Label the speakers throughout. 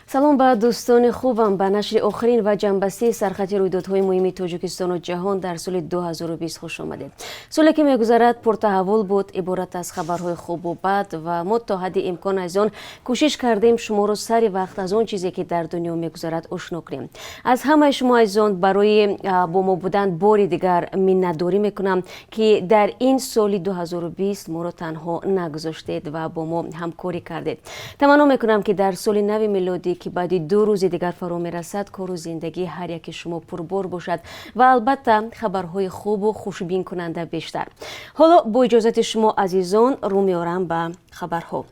Speaker 1: салом ба дӯстони хубам. Ба нашри охирин ва ҷанбастии сархатти рӯйдодҳои муҳими Тоҷикистону ҷаҳон дар соли 2020 хуш омадед. соле ки мегузарад пуртаҳаввул буд, иборат аз хабарҳои хубу бад ва мо то ҳадди имкон аз он кӯшиш кардем шуморо сари вақт аз он чизе ки дар дунё мегузарад ошно кунем. Аз ҳамаи шумо азизон барои бо мо будан бори дигар миннатдорӣ мекунам ки дар ин соли 2020 моро танҳо нагузоштед ва бо мо ҳамкорӣ кардед. таманно мекунам ки дар соли нави милодӣ ки баъди 2 рӯзи дигар фаро мерасад, кору зиндагии ҳар яки шумо пурбор бошад ва албатта хабарҳои хубу хушбин кунанда бештар. ҳоло бо иҷозати шумо азизон рӯ меорам ба хабарҳо.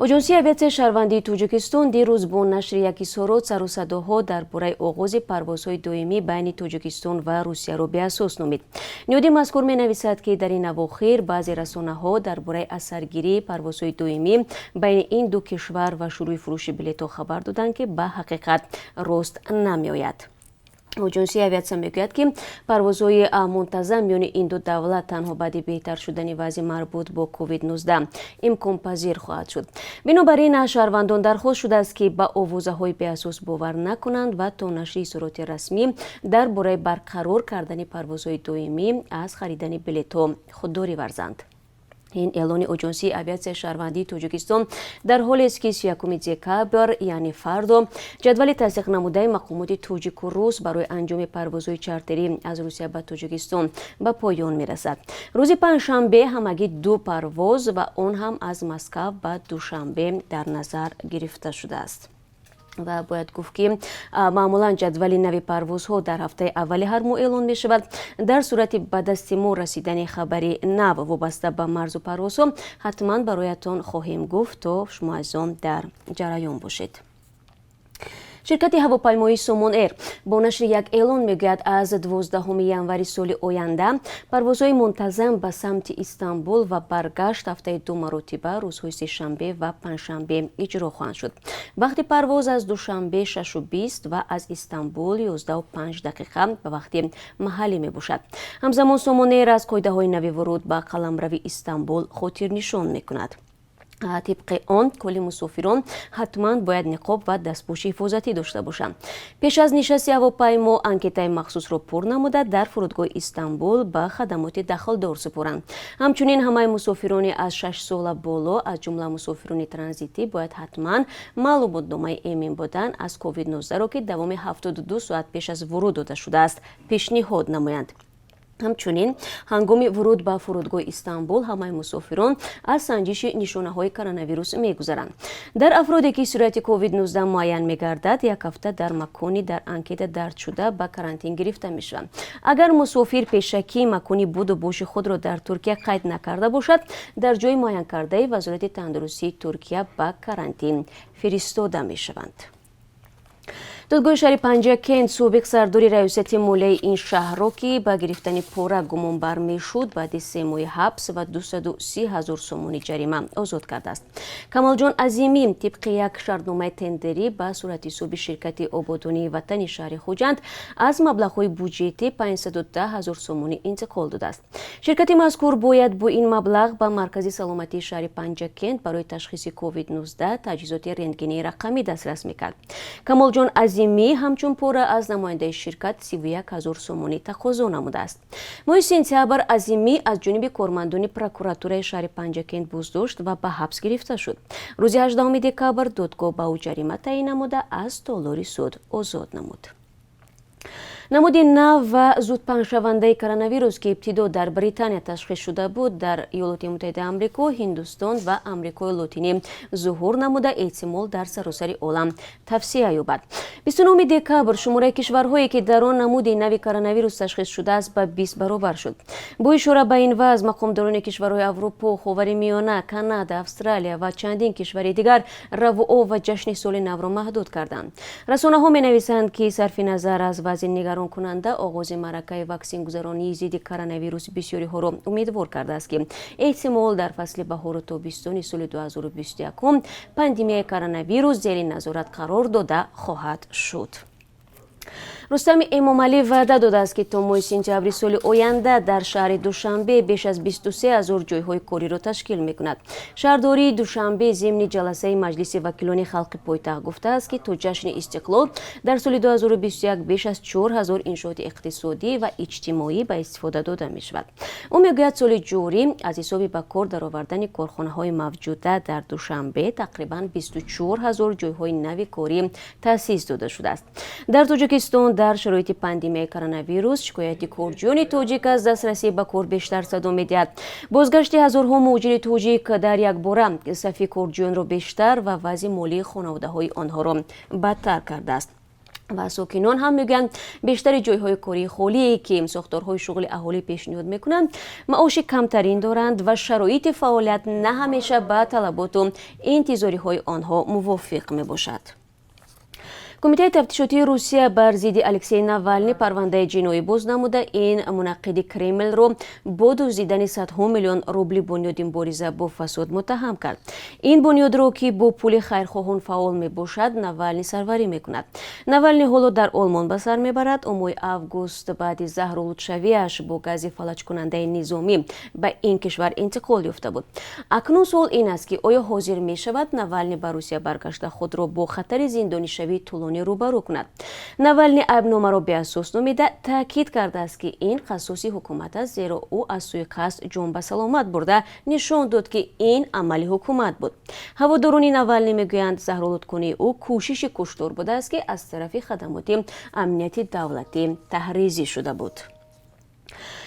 Speaker 1: оҷонсии авиатсияи шаҳрвандии Тоҷикистон дирӯз бо нашри як изҳорот сару садоҳо дар бораи оғози парвозҳои доимӣ байни Тоҷикистон ва Русияро беасос номид. ниёди мазкур менависад ки дар ин авохир баъзе расонаҳо дар бораи асаргирии парвозҳои доимӣ байни ин ду кишвар ва шурӯи фурӯши билетҳо хабар доданд ки ба ҳақиқат рост намеояд. оҷонсии авиатсия мегӯяд ки парвозҳои мунтазам миёни ин ду давлат танҳо баъди беҳтар шудани вазъи марбут бо COVID-19 имконпазир хоҳад шуд. бинобар ин шаҳрвандон дархост шудааст ки ба овозаҳои беасос бовар накунанд ва то нашри изҳороти расмӣ дар бораи барқарор кардани парвозҳои доимӣ аз харидани билетҳо худдорӣ варзанд. ин эълони оҷонсии авиатсияи шаҳрвандии Тоҷикистон дар ҳолест ки 31 декабр яъне фардо ҷадвали тасдиқнамудаи мақомоти тоҷику рус барои анҷоми парвозҳои чартерӣ аз Русия ба Тоҷикистон ба поён мерасад. рӯзи панҷшанбе ҳамагӣ 2 парвоз ва он ҳам аз Москав ба Душанбе дар назар гирифта шудааст. ва бояд гуфт ки маъмулан ҷадвали нави парвозҳо дар ҳафтаи аввали ҳар моҳ эълон мешавад. дар сурати ба дасти мо расидани хабари нав вобаста ба марзу парвозҳо ҳатман бароятон хоҳем гуфт, то шумо азизон дар ҷараён бошед. ширкати ҳавопаймоии Сомон Эйр бо нашри як эълон мегӯяд аз 12 январи соли оянда парвозҳои мунтазам ба самти Истанбул ва баргашт ҳафтаи 2 маротиба рӯзҳои сешанбе ва панҷшанбе иҷро хоҳанд шуд. вақти парвоз аз Душанбе 6:20 ва аз Истанбул 11:05 ба вақти маҳаллӣ мебошад. ҳамзамон Сомон Эйр аз қоидаҳои нави вуруд ба қаламрави Истанбул хотирнишон мекунад. тибқи он кулли мусофирон ҳатман бояд ниқоб ва дастпоши ҳифозатӣ дошта бошанд. пеш аз нишасти ҳавопаймо анкетаи махсусро пур намуда дар фурудгоҳи Истанбул ба хадамоти дахлдор супоранд. ҳамчунин ҳамаи мусофирони аз 6 сола боло аз ҷумла мусофирони транзитӣ бояд ҳатман маълумотномаи эмин будан аз COVID-19ро ки давоми 72 соат пеш аз вуруд дода шудааст пешниҳод намоянд. ҳамчунин ҳангоми вуруд ба фурудгоҳи Истанбул ҳамаи мусофирон аз санҷиши нишонаҳои коронавирус мегузаранд. дар афроде ки сурати COVID-19 муайян мегардад, як ҳафта дар макони дар анкета дард шуда ба карантин гирифта мешаванд. агар мусофир пешакӣ макони буду боши худро дар Туркия қайд накарда бошад, дар ҷои муайянкардаи Вазорати тандурустии Туркия ба карантин фиристода мешаванд. додгоҳи шаҳри Панҷакент собиқ сардори раёсати молияи ин шаҳрро ки ба гирифтани пора гумонбар мешуд баъди 3 моҳи ҳабс ва 230 000 сомони ҷарима озод кардааст. Камолҷон Азимӣ тибқи як шартномаи тендерӣ ба суръатҳисоби ширкати ободонии ватани шаҳри Хуҷанд аз маблағҳои буҷетӣ 510 000 сомонӣ интиқол додааст. ширкати мазкур бояд бо ин маблағ ба маркази саломатии шаҳри Панҷакент барои ташхиси COVID-19 таҷҳизоти рентгении рақамӣ дастрас мекард. Камолҷон Азимӣ ҳамчун пора аз намояндаи ширкат 31 000 сомонӣ тақозо намудааст. моҳи сентябр Азимӣ аз ҷониби кормандони прокуратураи шаҳри Панҷакент буздошт ва ба ҳабс гирифта шуд. рӯзи 18 декабр додгоҳ ба ӯ ҷарима таъин намуда аз толори суд озод намуд. намуди нав ва зудпаншавандаи коронавирус ки ибтидо дар Британия ташхис шуда буд, дар Иёлоти Муттаҳидаи Амрико, Ҳиндустон ва Амрикои Лотинӣ зуҳур намуда эҳтимол дар саросари олам тавсея ёбад. 29 декабр шумораи кишварҳое ки дар он намуди нави коронавирус ташхис шудааст ба 20 баробар шуд. бо ишора ба ин вазъ мақомдорони кишварҳои Аврупо, Ховари Миёна, Канада, Австралия ва чандин кишвари дигар равоо ва ҷашни соли навро маҳдуд карданд. расонаҳо менависанд ки сарфи назар аз вазъи нигаронкунанда оғози маъракаи ваксингузаронии зидди коронавирус бисёриҳоро умедвор кардааст ки эҳтимол дар фасли баҳору тобистони соли 2021 пандемияи коронавирус зери назорат қарор дода хоҳад шуд. рустами эмомалӣ ваъда додааст ки то моҳи сентябри соли оянда дар шаҳри душанбе беш аз 23 000 ҷойҳои кориро ташкил мекунад. шаҳрдории душанбе зимни ҷаласаи маҷлиси вакилони халқи пойтахт гуфтааст ки то ҷашни истиқлол дар соли 2021 беш аз 4 000 иншооти иқтисодӣ ва иҷтимоӣ ба истифода дода мешавад. ӯ мегӯяд соли ҷорӣ аз ҳисоби ба кор даровардани корхонаҳои мавҷуда дар душанбе тақрибан 24 000 ҷойҳои нави корӣ таъсис дода шудааст. дар тоҷикистон дар шароити пандемияи коронавирус шикояти корҷиёни тоҷик аз дастрасӣ ба кор бештар садо медиҳад. бозгашти ҳазорҳо муҳоҷири тоҷик дар якбора сафи корҷиёнро бештар ва вазъи молии хонаводаҳои онҳоро бадтар кардааст. ва сокинон ҳам мегӯянд бештари ҷойҳои кории холие ки сохторҳои шуғли аҳолӣ пешниҳод мекунанд маоши камтарин доранд ва шароити фаъолият на ҳамеша ба талаботу интизориҳои онҳо мувофиқ мебошад. кумитаи тафтишотии русия бар зидди алексей навални парвандаи ҷиноӣ боз намуда ин мунаққиди кремлро бо дуздидани садҳо миллион рубли бунёди мубориза бо фасод муттаҳам кард. ин бунёдро ки бо пули хайрхоҳон фаъол мебошад навални сарварӣ мекунад. навални ҳоло дар олмон ба сар мебарад. ӯ моҳи август баъди заҳролудшавиаш бо гази фалаҷкунандаи низомӣ ба ин кишвар интиқол ёфта буд. акнун суол ин аст ки оё ҳозир мешавад навални ба русия баргашта худро бо хатари зиндонишавии тӯлонӣ рӯбарӯ кунад. навални айбномаро беасос номида таъкид кардааст ки ин қассоси ҳукумат аст, зеро ӯ аз сӯи қасд ҷон ба саломат бурда нишон дод ки ин амали ҳукумат буд. ҳаводорони навални мегӯянд заҳролудкунии ӯ кӯшиши куштор будааст ки аз тарафи хадамоти амнияти давлатӣ таҳризӣ шуда буд.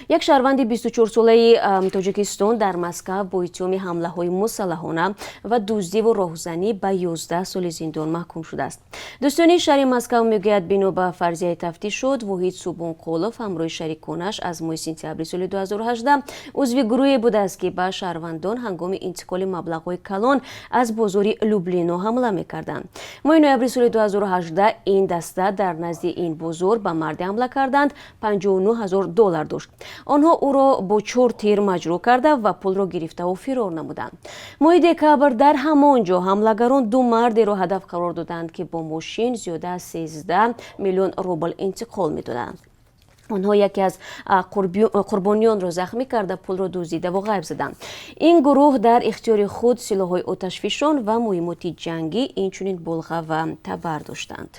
Speaker 1: як шаҳрванди 24-солаи тоҷикистон дар Москав бо иттиҳоми ҳамлаҳои мусаллаҳона ва дуздиву роҳзанӣ ба 11 соли зиндон маҳкум шудааст. дӯстони шаҳри Москав мегӯяд бино ба фарзияи тафтишот воҳид субонқулов ҳамроҳи шариконаш аз моҳи сентябри соли 2018 узви гурӯҳе будааст ки ба шаҳрвандон ҳангоми интиқоли маблағҳои калон аз бозори Люблино ҳамла мекарданд. моҳи ноябри соли 2018 ин даста дар назди ин бозор ба марде ҳамла карданд. $59 000 дошт. онҳо ӯро бо 4 тир маҷрӯҳ карда ва пулро гирифтаву фирор намуданд. моҳи декабр дар ҳамон ҷо ҳамлагарон ду мардеро ҳадаф қарор доданд ки бо мошин зиёда аз 13 миллион рубл интиқол медоданд. онҳо яке аз қурбонёнро захмӣ карда пулро дуздидаву ғайб заданд. ин гурӯҳ дар ихтиёри худ силоҳҳои оташфишон ва муҳимоти ҷангӣ инчунин болға ва табар доштанд.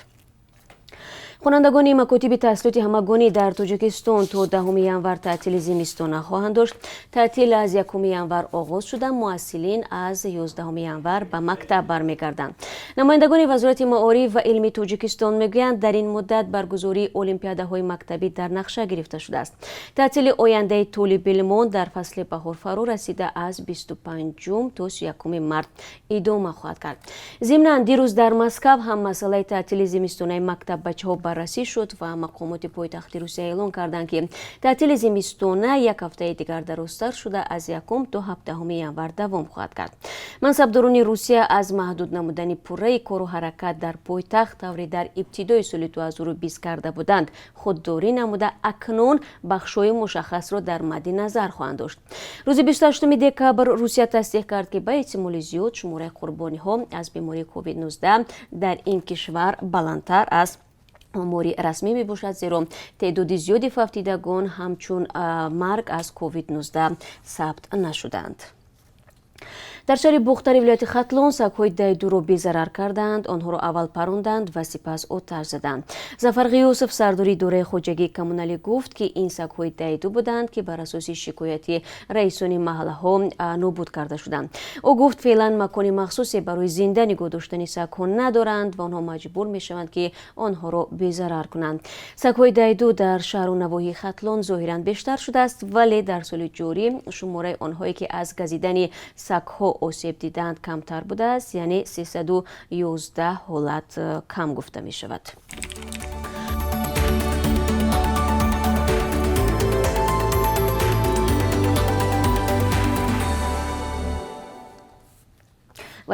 Speaker 1: хонандагони макотиби таҳсилоти ҳамагонӣ дар тоҷикистон то 10 январ таътили зимистона хоҳанд дошт. таътил аз 1 январ оғоз шуда муассилин аз 11 январ ба мактаб бармегарданд. намояндагони вазорати маориф ва илми тоҷикистон мегӯянд дар ин муддат баргузории олимпиадаҳои мактабӣ дар нақша гирифта шудааст. таътили ояндаи толибилмон дар фасли баҳор фаро расида аз 25 то 31 март идома хоҳад кард. зимнан дирӯз дар Москав ҳам масъалаи таътили зимистонаи мактаббачаҳо баррасӣ шуд ва мақомоти пойтахти Русия эълон карданд ки таътили зимистона як ҳафтаи дигар дарозтар шуда аз 1 то 17 январ давом хоҳад кард. мансабдорони Русия аз маҳдуд намудани пурраи кору ҳаракат дар пойтахт тавре дар ибтидои соли 2020 карда буданд худдорӣ намуда акнун бахшҳои мушаххасро дар мадди назар хоҳанд дошт. рӯзи 28 декабр Русия тасдиқ кард ки ба эҳтимоли зиёд шумораи қурбониҳо аз бемории COVID-19 дар ин кишвар баландтар аст омори расмӣ мебошад, зеро теъдоди зиёди фавтидагон ҳамчун марг аз COVID-19 сабт нашуданд. дар шаҳри бухтари вилояти хатлон сагҳои дайдуро безарар карданд, онҳоро аввал паронданд ва сипас оташ заданд. Зафар Ғиёсов, сардори идораи хоҷагии коммуналӣ гуфт, ки ин сагҳои дайду буданд, ки бар асоси шикояти раисони маҳаллаҳо нобуд карда шуданд. ӯ гуфт, феълан макони махсусе барои зинда нигоҳ доштани сагҳо надоранд ва онҳо маҷбур мешаванд, ки онҳоро безарар кунанд. сагҳои дайду дар шаҳру навоҳии Хатлон зоҳиран бештар шудааст, вале дар соли ҷорӣ шумораи онҳое ки аз газидани сагҳо осеб диданд камтар будааст, яъне 311 ҳолат кам гуфта мешавад.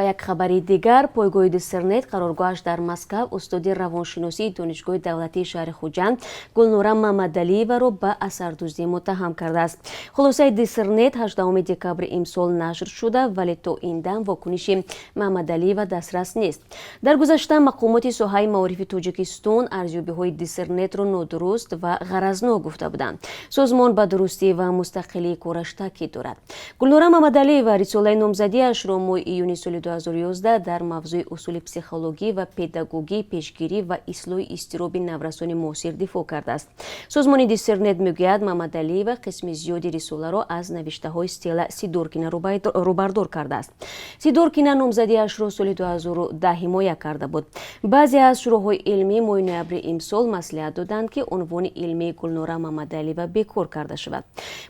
Speaker 1: ва як хабари дигар, пойгоҳи Дисернет қароргоҳаш дар Москав устоди равоншиносии донишгоҳи давлатии шаҳри Хуҷанд Гулнура Мамадалиеваро ба асардуздӣ муттаҳам кардааст. хулосаи Дисернет 18 декабри имсол нашр шуда, вале то ин дам вокуниши Мамадалиева дастрас нест. дар гузашта мақомоти соҳаи маорифи Тоҷикистон арзёбиҳои Дисернетро нодуруст ва ғаразнок гуфта буданд. созмон ба дурустӣ ва мустақилии кораш таъкид дорад. Гулнура Мамадалиева рисолаи номзадиашро моҳи июни соли 2011 дар мавзӯи усули психологӣ ва педагогии пешгирӣ ва ислоҳи изтироби наврасони муосир дифоъ кардааст. созмони Дисернет мегӯяд Мамадалиева қисми зиёди рисоларо аз навиштаҳои Стелла Сидоркина рӯбардор кардааст. Сидоркина номзадиашро соли 2010 ҳимоя карда буд. баъзе аз шурӯҳҳои илмӣ моҳи ноябри имсол маслиҳат доданд ки унвони илмии Гулнура Мамадалиева бекор карда шавад.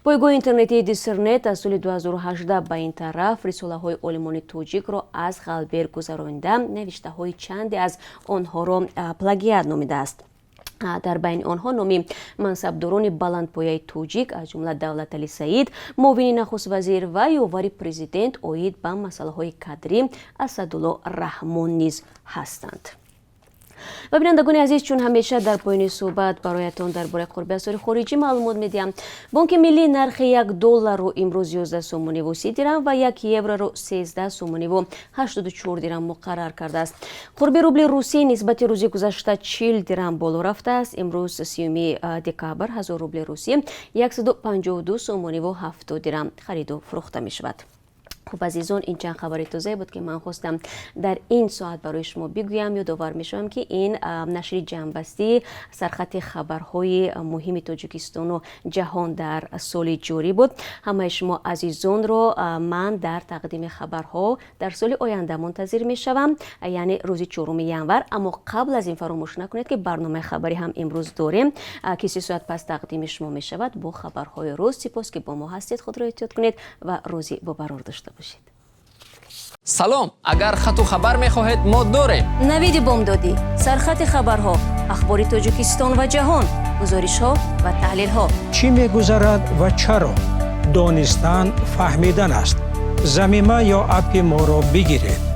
Speaker 1: пойгоҳи интернетии Дисернет аз соли 2018 ба ин тараф рисолаҳои олимони тоҷикро аз ғалбер гузаронида, навиштаҳои чанде аз онҳоро плагиат номидааст. дар байни онҳо номи мансабдорони баландпояи тоҷик аз ҷумла Давлатали Саид, муовини нахуст вазир ва ёвари президент оид ба масъалаҳои кадрӣ Асадулло Раҳмон низ ҳастанд. ва бинандагони азиз, чун ҳамеша дар поёни суҳбат бароятон дар бораи қурби асъори хориҷӣ маълумот медиҳам. Бонки миллӣ нархи $1 имрӯз 11 сомониву 30 дирам ва 1 евроро 13 сомониву 84 дирам муқаррар кардааст. қурби рубли русӣ нисбати рӯзи гузашта 40 дирам боло рафтааст. имрӯз 30 декабр 1000 рубли русӣ 152 сомониву 70 дирам хариду фурӯхта мешавад. хуб азизон, ин чанд хабари тозае буд ки ман хостам дар ин соат барои шумо бигӯям. ёдовар мешавам ки ин нашри ҷамъбастии сархатти хабарҳои муҳими Тоҷикистону ҷаҳон дар соли ҷорӣ буд. ҳамаи шумо азизонро ман дар тақдими хабарҳо дар соли оянда мунтазир мешавам, яъне рӯзи 4 январ. аммо қабл аз ин фаромӯш накунед ки барномаи хабарӣ ҳам имрӯз дорем ки 3 соат пас тақдими шумо мешавад бо хабарҳои рӯз. сипос ки бо мо ҳастед. худро эҳтиёт кунед ва рӯзи бобарор дошта бошед.
Speaker 2: салом, агар хату хабар мехоҳед мо дорем.
Speaker 1: навиди бомдодӣ, сархатти хабарҳо, ахбори Тоҷикистон ва ҷаҳон, гузоришҳо ва таҳлилҳо.
Speaker 3: чӣ мегузарад ва чаро? донистан фаҳмидан аст. замима ё апи моро бигиред.